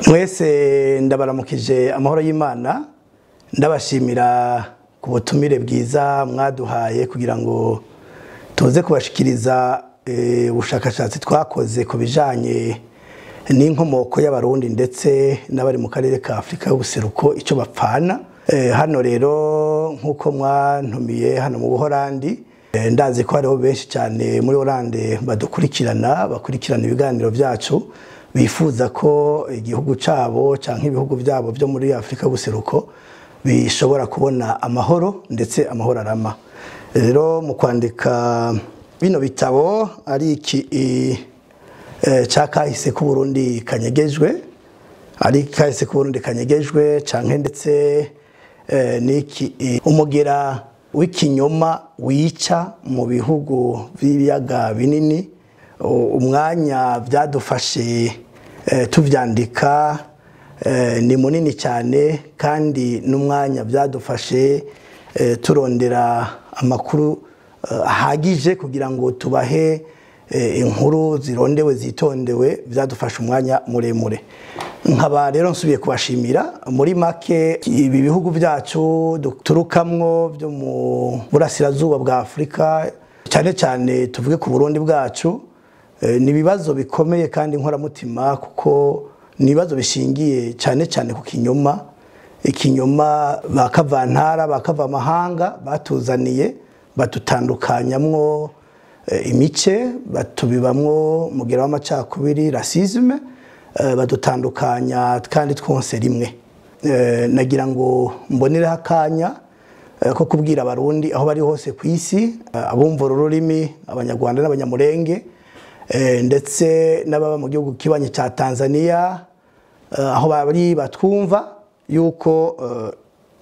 Mwese ndabaramukije amahoro y'Imana ndabashimira ku butumire bwiza mwaduhaye kugira ngo tuze kubashikiriza ubushakashatsi twakoze ku bijanye n'inkomoko y'abarundi ndetse n'abari mu karere ka Afrika y'ubuseruko ico bapfana. Hano rero nkuko mwantumiye hano mu Buholandi, ndazi ko hariho benshi cyane muri Hollande bakurikirana ibiganiro byacu, bifuza ko igihugu cabo canke ibihugu byabo byo muri Afrika y'ubuseruko bishobora kubona amahoro ndetse amahoro arama. Rero mu kwandika bino bitabo ari iki cakahise ku Burundi kanyegejwe, canke ndetse niki umugera w'ikinyoma wica mu bihugu by'ibiyaga binini. Umwanya byadufashe tuvyandika ni munini cyane, kandi n'umwanya byadufashe turondera amakuru ahagije kugira ngo tubahe inkuru zirondewe zitondewe, byadufasha umwanya muremure. Nkaba rero nsubiye kubashimira muri make ibi bihugu byacu duturukamwo byo mu burasirazuba bwa Afrika, cyane cyane tuvuge ku Burundi bwacu. Ni ibibazo bikomeye kandi nkoramutima, kuko ni ibibazo bishingiye cyane cyane ku ikinyoma bakavantara bakavamahanga batuzaniye, badutandukanyamwo imice, batubibamwo mugera w'amacakubiri racisme, badutandukanya kandi twonse rimwe. Nagira ngo mbonere akanya ko kubwira abarundi aho bari hose ku isi, abumva ururimi abanyarwanda n'abanyamurenge, ndetse n'ababa mu gihugu kibanye cya Tanzania, aho bari batwumva yuko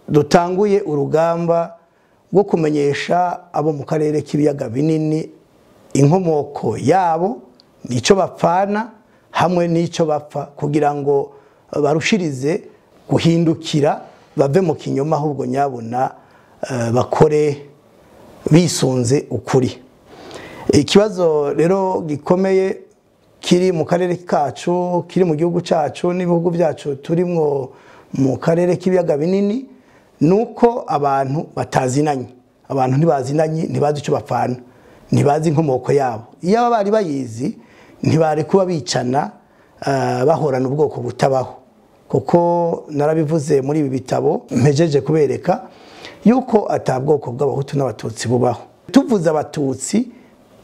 dutanguye urugamba rwo kumenyesha abo mu karere k'ibiyaga binini inkomoko yabo, nico bapfana hamwe nico bapfa, kugira ngo barushirize guhindukira bave mu kinyoma, ahubwo nyabona bakore bisunze ukuri. Ikibazo rero gikomeye kiri mu karere kacu, kiri mu gihugu cacu n'ibihugu byacu turimwo mu karere k'ibiyaga binini, nuko abantu batazinanye. Abantu ntibazinanye, ntibazi ico bapfana, ntibazi inkomoko yabo. Iyo bari bayizi ntibari kuba bicana bahorana ubwoko butabaho, kuko narabivuze muri ibi bitabo mpejeje kubereka yuko atabwoko bw'abahutu n'abatutsi bubaho. Tuvuze abatutsi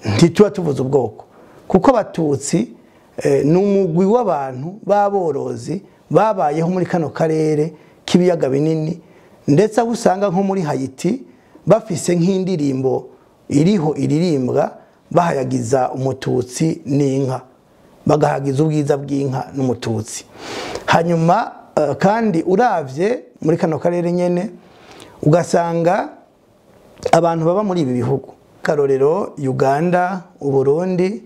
ntituba tuvuze ubwoko, kuko abatutsi ni umugwi w'abantu b'aborozi babayeho muri kano karere k'ibiyaga binini, ndetse aho usanga nko muri Haiti bafise nk'indirimbo iriho iririmbwa bahayagiza umututsi n'inka, bagahagiza ubwiza bw'inka n'umututsi. Hanyuma kandi uravye muri kano karere nyene ugasanga abantu baba muri ibi bihugu, karorero Uganda, Uburundi,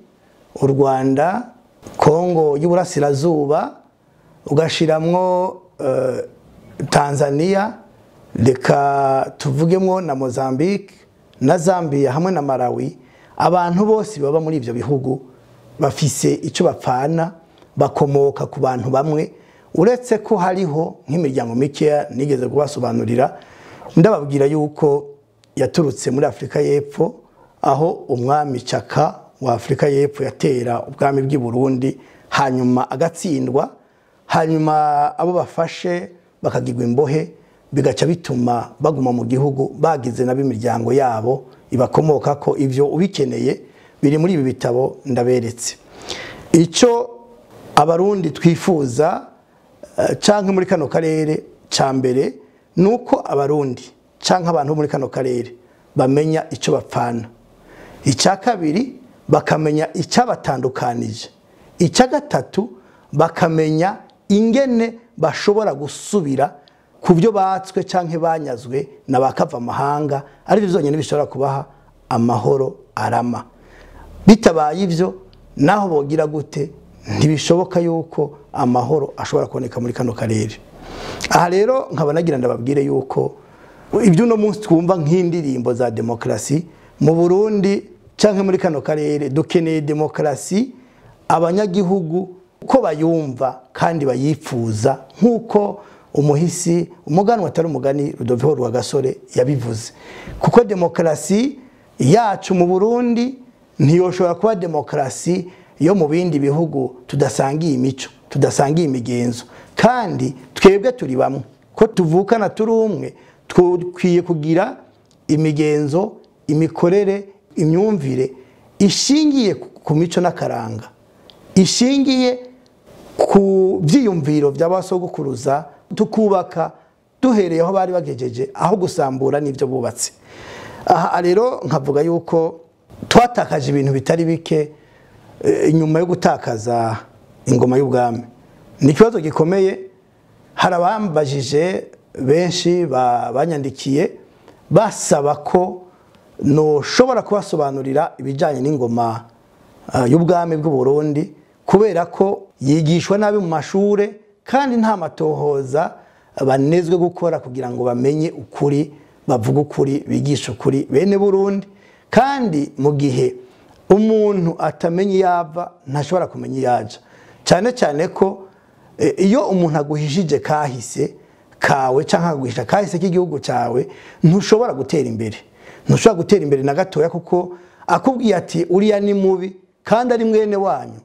u Rwanda, Kongo y'uburasirazuba, ugashiramwo Tanzania, reka tuvugemwo na Mozambique na Zambia hamwe na Malawi. Abantu bose baba muri ivyo bihugu bafise ico bapfana, bakomoka ku bantu bamwe, uretse ko hariho nk'imiryango mikeya nigeze kubasobanurira, ndababwira yuko yaturutse muri Afrika y'Epfo, aho umwami Chaka wa Afrika y'Epfo yatera ubwami bw'i Burundi, hanyuma agatsindwa, hanyuma abo bafashe bakagirwa imbohe, bigaca bituma baguma mu gihugu bagize nab'imiryango yabo ibakomoka ko. Ivyo ubikeneye biri muri ibi bitabo ndaberetse. Ico abarundi twifuza canke muri kano karere ca mbere, nuko abarundi canke abantu muri kano karere bamenya ico bapfana. Icya kabiri bakamenya icyabatandukanije. Icya gatatu bakamenya ingene bashobora gusubira ku byo batswe canke banyazwe na bakava amahanga, ari byo byonyine bishobora kubaha amahoro arama. Bitabaye ivyo naho bogira gute ntibishoboka yuko amahoro ashobora kuboneka muri kano karere. Aha rero nkaba nagira ndababwire yuko ibyo uno munsi twumva nk'indirimbo za demokrasi mu Burundi canke muri kano karere, dukeneye demokrasi abanyagihugu ko bayumva kandi bayifuza nk'uko umuhisi umuganwa atari umugani Rudoviko Rwagasore yabivuze. Kuko demokarasi yacu mu Burundi ntiyoshobora kuba demokarasi yo mu bindi bihugu tudasangiye imico, tudasangiye imigenzo, kandi twebwe turi bamwe ko tuvukana turi umwe, twikwiye kugira imigenzo, imikorere, imyumvire ishingiye ku mico n'akaranga, ishingiye ku byiyumviro by'abasogokuruza, tukubaka duhereye aho bari bagejeje, aho gusambura n'ibyo bubatse. Aha rero nkavuga yuko twatakaje ibintu bitari bike inyuma yo gutakaza ingoma y'ubwami. Ni ikibazo gikomeye. Hari abambajije benshi banyandikiye basaba ko noshobora kubasobanurira ibijyanye n'ingoma y'ubwami bw'u Burundi, kubera ko yigishwa nabi mu mashure kandi nta matohoza banezwe gukora kugira ngo bamenye ukuri, bavuga ukuri, bigisha ukuri bene Burundi. Kandi mu gihe umuntu atamenye yava ntashobora kumenya yaja, cyane cyane ko iyo umuntu aguhishije kahise kawe cyangwa aguhisha kahise k'igihugu cyawe, ntushobora gutera imbere, ntushobora gutera imbere na gatoya, kuko akubwiye ati uriya ni mubi kandi ari mwene wanyu,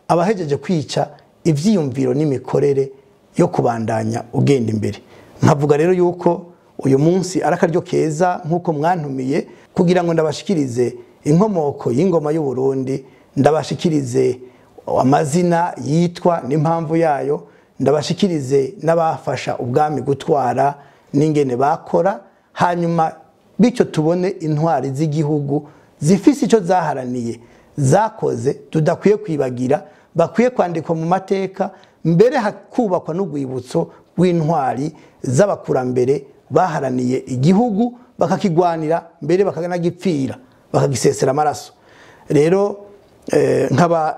abahejeje kwica ivyiyumviro n'imikorere yo kubandanya ugenda imbere. Nkavuga rero yuko uyu munsi arakaryo keza nkuko mwantumiye kugira ngo ndabashikirize inkomoko y'ingoma y'u Burundi, ndabashikirize amazina yitwa n'impamvu yayo, ndabashikirize n'abafasha ubwami gutwara n'ingene bakora, hanyuma bityo tubone intwari z'igihugu zifise ico zaharaniye zakoze tudakwiye kwibagira, bakwiye kwandikwa mu mateka, mbere hakubakwa n'ugwibutso rw'intwari z'abakurambere baharaniye igihugu bakakigwanira, mbere bakanagipfira bakagisesera amaraso. Rero nkaba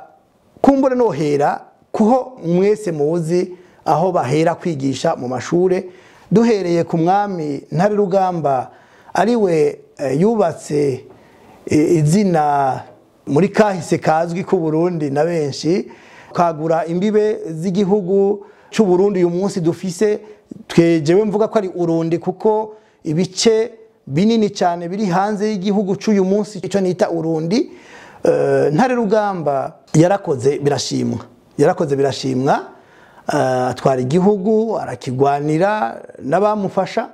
kumbure nohera kuho mwese muzi aho bahera kwigisha mu mashure, duhereye ku mwami Ntare Rugamba ariwe yubatse izina muri kahise kazwi ku Burundi na benshi, kagura imbibe z'igihugu cy'u Burundi uyu munsi dufise. Twejewe mvuga ko ari Urundi kuko ibice binini cyane biri hanze y'igihugu cy'uyu munsi ico nita Urundi. Ntare Rugamba yarakoze birashimwa, atwara igihugu arakigwanira n'abamufasha.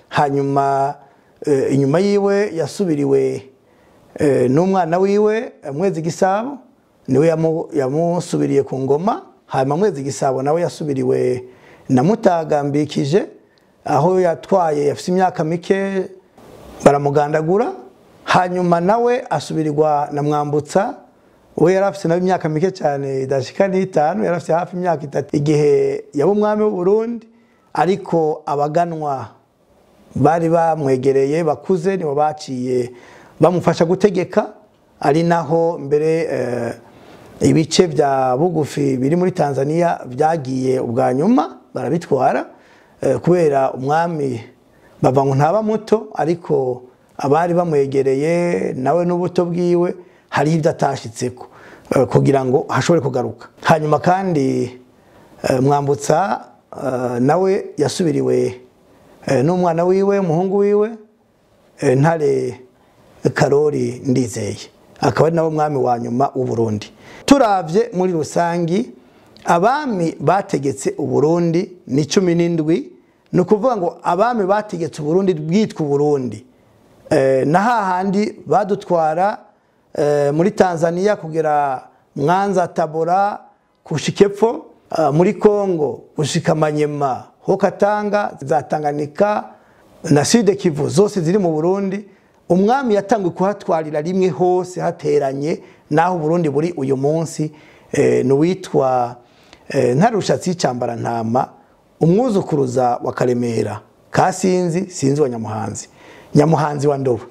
Hanyuma inyuma yiwe yasubiriwe n'umwana wiwe Mwezi Gisabo, niwe yamusubiriye ku ngoma. Hanyuma Mwezi Gisabo nawe yasubiriwe na Mutagambikije, aho yatwaye yafise imyaka mike baramugandagura. Hanyuma nawe asubirirwa na Mwambutsa, we yarafise nawe imyaka mike cyane idashika n'itanu, yarafise hafi imyaka 3 igihe yaba umwami w'u Burundi. Ariko abaganwa bari bamwegereye bakuze nibo baciye bamufasha gutegeka, ari naho mbere ibice bya bugufi biri muri Tanzania byagiye ubwa nyuma barabitwara, kubera umwami bava ngo ntaba muto, ariko abari bamwegereye nawe n'ubuto bwiwe hari ibyo atashitseko kugira ngo hashobore kugaruka. Hanyuma kandi Mwambutsa nawe yasubiriwe n'umwana wiwe umuhungu wiwe Ntare Karori Ndizeye, akaba ari nawe mwami wa nyuma w'u Burundi. Turavye muri rusangi abami bategetse u Burundi ni 17, no kuvuga ngo abami bategetse u Burundi bwitwa Burundi. Na hahandi badutwara muri Tanzania kugera Mwanza, Tabora, kushikepfo, muri Kongo gushika Manyema, Hokatanga, za Tanganyika na Sud Kivu zose ziri mu Burundi. Umwami yatangwe kuhatwarira rimwe hose hateranye naho Burundi buri uyu munsi, n'uwitwa Ntare Rushatsi Cambarantama, umwuzukuruza wa Karemera Sinzi wa Nyamuhanzi wa Ndobo.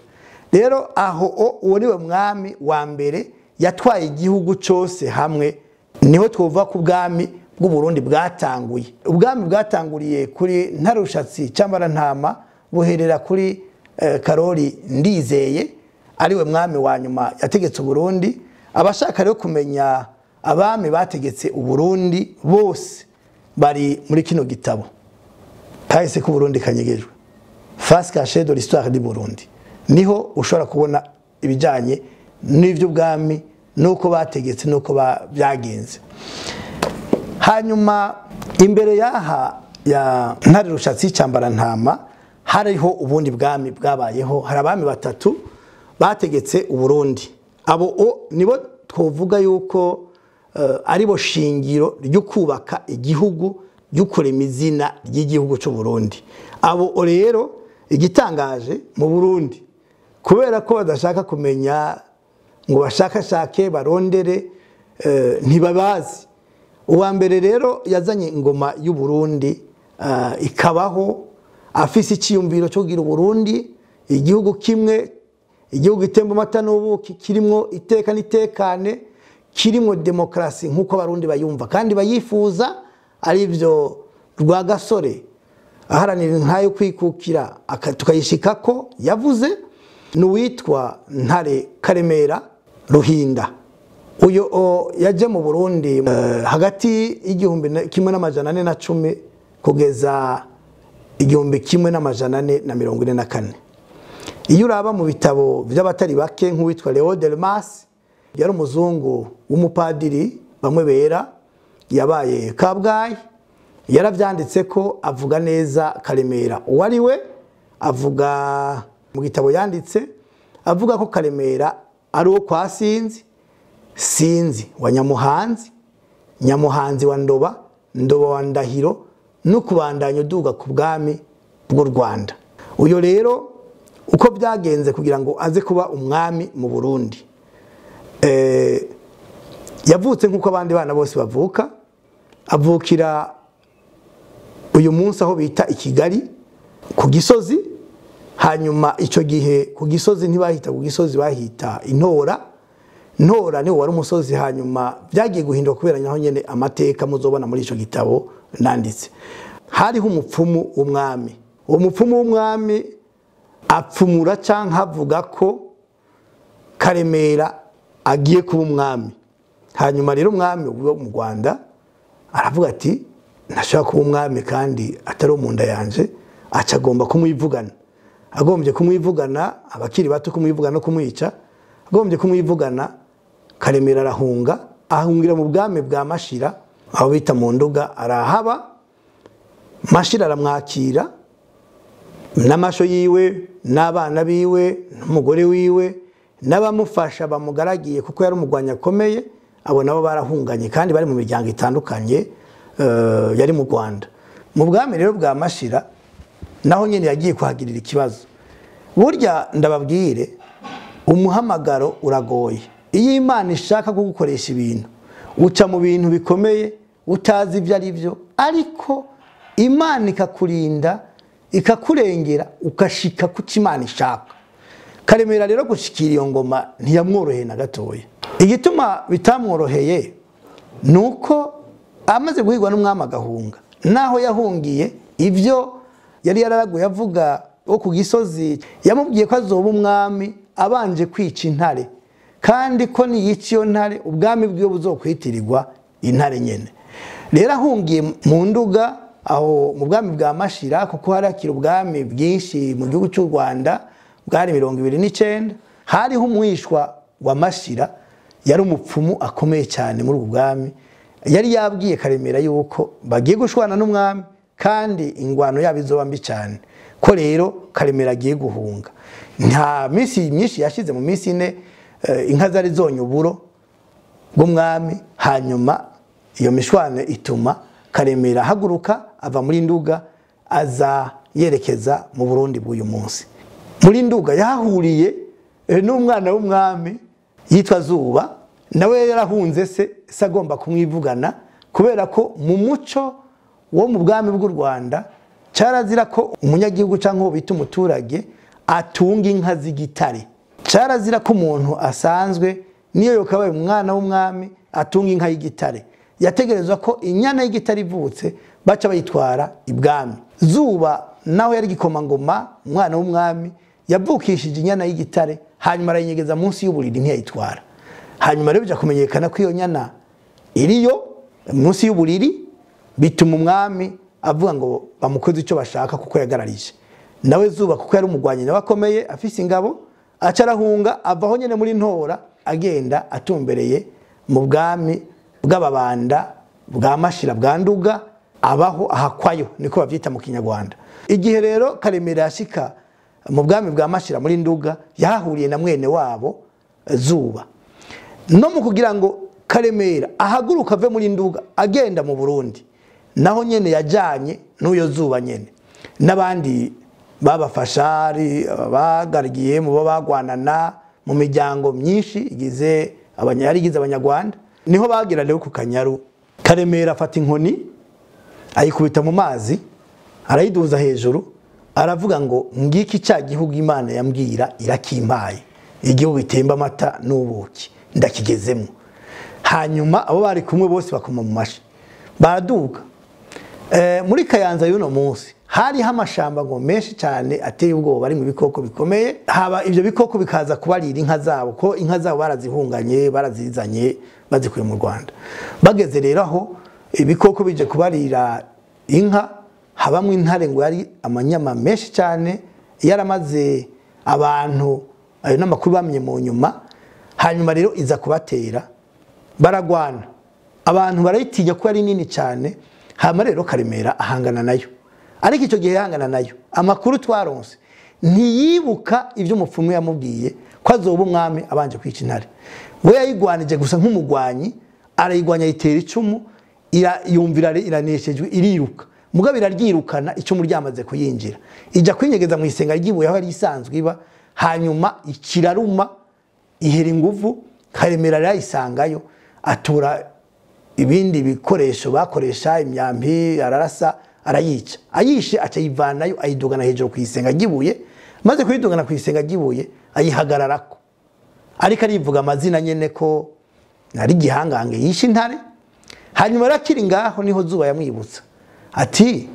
Rero aho uwo niwe mwami wa mbere yatwaye igihugu cyose hamwe. Niho twovuga ku bwami bw'u Burundi bwatanguye. Ubwami bwatanguriye kuri Ntare Rushatsi Cambarantama, buherera kuri Karori Ndizeye, ariwe mwami wa nyuma yategetse u Burundi. Abashaka rero kumenya abami bategetse uburundi bose bari muri kino gitabo kahise ku Burundi kanyegejwe, face cachée de l'histoire du Burundi. Niho ushobora kubona ibijanye n'ivyo bwami nuko bategetse nuko byagenze. Hanyuma imbere yaha ya Ntare Rushatsi Cambarantama hariho ubundi bwami bwabayeho, hari abami batatu bategetse uburundi. Abo nibo twovuga yuko aribo shingiro ryo kubaka igihugu, ryo kurema izina ry'igihugu cyo Burundi. Abo rero igitangaje mu Burundi kubera ko badashaka kumenya ngo bashakashake barondere ntibabazi. Uwa mbere rero yazanye ingoma y'u Burundi ikabaho afise icyiyumviro cyo kugira Burundi igihugu kimwe, igihugu gitemba amata n'ubuki, kirimo iteka nitekane, kirimo demokrasi nkuko abarundi bayumva kandi bayifuza, ari byo Rwagasore aharanira nkayo kwikukira tukayishikako yavuze, n'uwitwa Ntare Karemera Ruhinda. Uyo yaje mu Burundi hagati y'igihumbi kimwe n'amajana 410 kugeza igihumbi kimwe n'amajana 444. Iyo uraba mu bitabo by'abatari bake nk'uwitwa Leo Delmas, yari umuzungu w'umupadiri bamwe bera yabaye Kabgayi, yaravyanditse ko avuga neza Karemera uwari we, avuga mu gitabo yanditse avuga ko Karemera ari uwo kwa Sinzi wa Nyamuhanzi, Nyamuhanzi wa Ndoba, Ndoba wa Ndahiro, no kubandanya duga ku bwami bw'u Rwanda. Uyo rero uko byagenze kugira ngo aze kuba umwami mu Burundi, yavutse nkuko abandi bana bose bavuka, avukira uyu munsi aho bita i Kigali ku Gisozi. Hanyuma ico gihe ku Gisozi ntibahita ku Gisozi, bahita Intora. Ntora ni wari umusozi, hanyuma byagiye guhinduka kubera nyaho nyene amateka muzobona muri ico gitabo nanditse. Hariho umupfumu w'umwami, uwo mupfumu w'umwami apfumura canke avuga ko Karemera agiye kuba umwami. Hanyuma rero umwami wo mu Rwanda aravuga ati ntashaka kuba umwami kandi atari mu nda yanje, acagomba kumwivugana. Agombye kumwivugana, abakiri bato kumwivugana no kumwica, agombye kumwivugana. Karemera arahunga, ahungira mu bwami bwa Mashira aho bita mu Nduga, arahaba. Mashira aramwakira n'amasho yiwe n'abana biwe n'umugore wiwe n'abamufasha bamugaragiye kuko yari umugwanya akomeye. Abo nabo barahunganye kandi bari mu miryango itandukanye yari mu Rwanda. Mu bwami rero bwa Mashira naho nyene yagiye kuhagirira ikibazo. Burya ndababwire umuhamagaro uragoye. Iyo Imana ishaka kugukoresha ibintu uca mu bintu bikomeye utazi ibyo ari byo, ariko Imana ikakurinda ikakurengera ukashika ku Imana ishaka. Karemera rero gushikira iyo ngoma ntiyamworoheye na gatoya. Igituma bitamworoheye nuko amaze guhigwa n'umwami agahunga, naho yahungiye ibyo yari yararaguye avuga wo ku Gisozi yamubwiye ko azoba umwami abanje kwica intare, kandi ko niyica iyo ntare ubwami bwiwe buzokwitirirwa intare nyene. Rero ahungiye mu Nduga aho mu bwami bwa Mashira, kuko harakira ubwami bwinshi mu gihugu cy'u Rwanda bwari 29. Hariho umwishwa wa Mashira yari umupfumu akomeye cyane muri ubwo bwami, yari yabwiye Karemera yuko bagiye gushwana n'umwami kandi ingwano yabo izoba mbi cyane, ko rero Karemera agiye guhunga. Nta misi myinshi yashize, mu misi 4 inka zari zonye uburo bw'umwami. Hanyuma iyo mishwane ituma Karemera haguruka ava muri Nduga aza yerekeza mu Burundi bw'uyu munsi. Muri Nduga yahuriye n'umwana w'umwami yitwa Zuba, nawe yarahunze se agomba kumwivugana, kubera ko mu muco wo mu bwami bw'u Rwanda carazira ko umunyagihugu canke uwo bita umuturage atunga inka z'igitare. Carazira ko umuntu asanzwe niyo yokabaye umwana w'umwami atunga inka y'igitare, yategerezwa ko inyana y'igitare ivutse baca bayitwara ibwami. Zuba nawe yari gikomangoma, umwana w'umwami, yavukishije inyana y'igitare, hanyuma arayinyegeza munsi y'uburiri ntiyayitwara. Hanyuma rero bija kumenyekana ko iyo nyana iriyo munsi y'uburiri, bituma umwami avuga ngo bamukoze icyo bashaka kuko yagararije. Nawe Zuba kuko yari umugwanyi nawe akomeye afise ingabo, aca arahunga avaho nyene muri Ntora agenda atumbereye mu bwami bw'Ababanda bwa Mashira bwa Nduga, abaho ahakwayo niko bavyita mu Kinyarwanda. Igihe rero Karemera yashika mu bwami bwa Mashira muri Nduga, yahahuriye na mwene wabo Zuba. No mu kugira ngo Karemera ahaguruka ave muri Nduga agenda mu Burundi, naho nyene yajanye n'uyo Zuba nyene n'abandi babafashari bagarigiye mu bagwanana mu miryango myinshi igize abanyarwanda. Niho bagira rero ku Kanyaru, Karemera afata inkoni ayikubita mu mazi, arayiduza hejuru, aravuga ngo ngiki cya gihugu Imana yambwira irakimpaye, igihugu itemba amata n'ubuki ndakigezemo. Hanyuma abo bari kumwe bose bakoma mu mashi baraduka. Muri Kayanza y'uno munsi hari hamashamba ngo menshi cyane ateye ubwoba, bari mu bikoko bikomeye. Haba ivyo bikoko bikaza kubarira inka zabo, ko inka zabo barazihunganye barazizanye bazikuye mu Rwanda. Bageze rero aho ibikoko bije kubarira inka, habamwe intare ngo yari amanyama menshi cyane, yaramaze abantu ayo namakuru bamenye mu nyuma. Hanyuma rero iza kubatera, baragwana, abantu barayitinya ko ari nini cyane. Hama rero Karemera ahangana nayo, ariko icyo gihe yahangana nayo amakuru twaronse ntiyibuka ibyo umupfumu yamubwiye ko azoba umwami abanje kwica intare. We yayigwanije gusa nk'umugwanyi, arayigwanya yitera icumu, yumvira iraneshejwe iriruka, mugabo iraryirukana icumu ryamaze kuyinjira, ija kwinyegeza mu isenga ry'ibuye aho yari isanzwe iba. Hanyuma ikiraruma ihera inguvu, Karemera arayisangayo, atura ibindi bikoresho bakoresha imyambi, ararasa arayica. Ayishe aca yivanayo ayidugana hejuru ku isenga ry'ibuye, maze kuyidugana ku isenga ry'ibuye ayihagararako, ariko arivuga amazina nyene ko ari gihangange yishe intare. Hanyuma rakiri ngaho niho Zuba yamwibutsa ati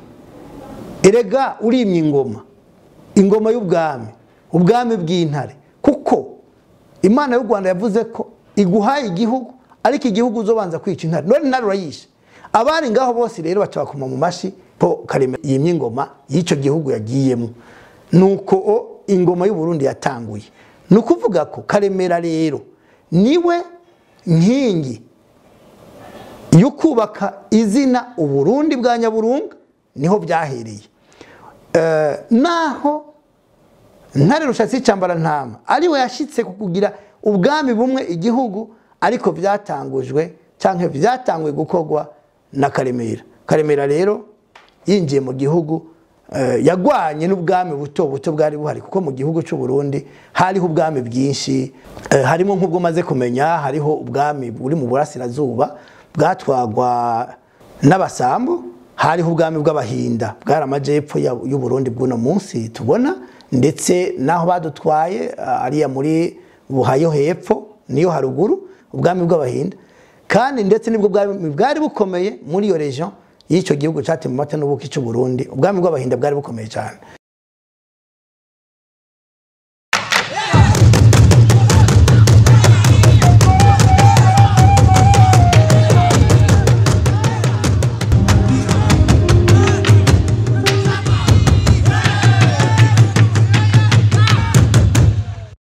erega urimye ingoma y'ubwami, ubwami bw'intare, kuko Imana y'u Rwanda yavuze ko iguhaye igihugu, ariko igihugu uzobanza kwica intare, none intare urayishe. Abari ngaho bose rero bacakoma mu mashi po Karemera yimye ingoma y'ico gihugu yagiyemo. Nuko ingoma y'u Burundi yatanguye. Nukuvuga ko Karemera rero niwe nkingi yo kubaka izina Uburundi bwa Nyaburunga, niho byahereye. Naho Ntare Rushatsi Cambara Ntama ariwe yashitse kugira ubwami bumwe igihugu, ariko byatangujwe canke byatangwe gukogwa na Karemera. Karemera rero yinjiye mu gihugu, yagwanye n'ubwami buto buto bwari buhari, kuko mu gihugu cy'u Burundi hariho ubwami bwinshi. Harimo nk'ubwo maze kumenya, hariho ubwami buri mu burasirazuba bwatwagwa n'Abasambo, hariho ubwami bw'Abahinda bwari amajepfo y'u Burundi bw'uno munsi tubona, ndetse naho badutwaye ariya muri Buhayo hepfo niyo haruguru, ubwami bw'Abahinda. Kandi ndetse nibwo bwari bukomeye muri iyo region y'icyo gihugu cyatema amata n'ubuki cy'u Burundi. Ubwami bw'Abahinda bwari bukomeye cyane.